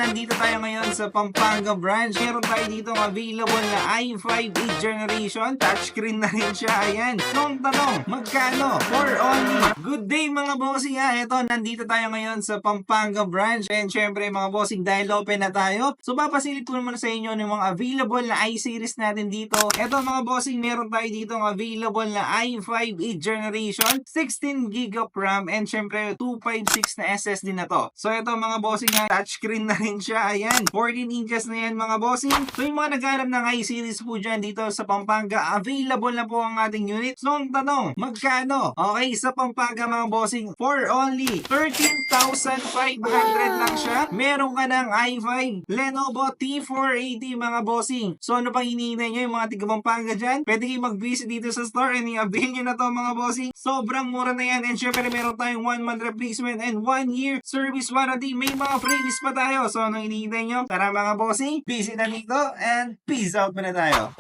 Nandito tayo ngayon sa Pampanga branch. Meron tayo dito available na i5 8th generation. Touchscreen na rin siya. Ayan. So, ang tanong, magkano? For only. Good day mga bossing ha. Ito, nandito tayo ngayon sa Pampanga branch. And syempre mga bossing, dahil open na tayo. So, papasilip ko naman sa inyo ng mga available na i-series natin dito. Ito mga bossing, meron tayo dito available na i5 8th generation. 16GB of RAM and syempre 256 na SSD na to. So, ito mga bossing ha. Touchscreen na rin siya. Ayan. 14 inches na yan mga bossing. So yung mga naghanap ng i-series po dyan dito sa Pampanga, available na po ang ating unit. So ang tanong, magkano? Okay, sa Pampanga mga bossing, for only 13,500 lang siya. Meron ka ng i5 Lenovo T480 mga bossing. So ano pang hinihintay nyo yung mga tiga Pampanga dyan? Pwede kayo mag-visit dito sa store and i-avail nyo na to mga bossing. Sobrang mura na yan and syempre meron tayong 1 month replacement and 1 year service warranty. May mga freebies pa tayo. So, anong hinihintay nyo? Tara mga bossing, visit na dito and peace out muna tayo.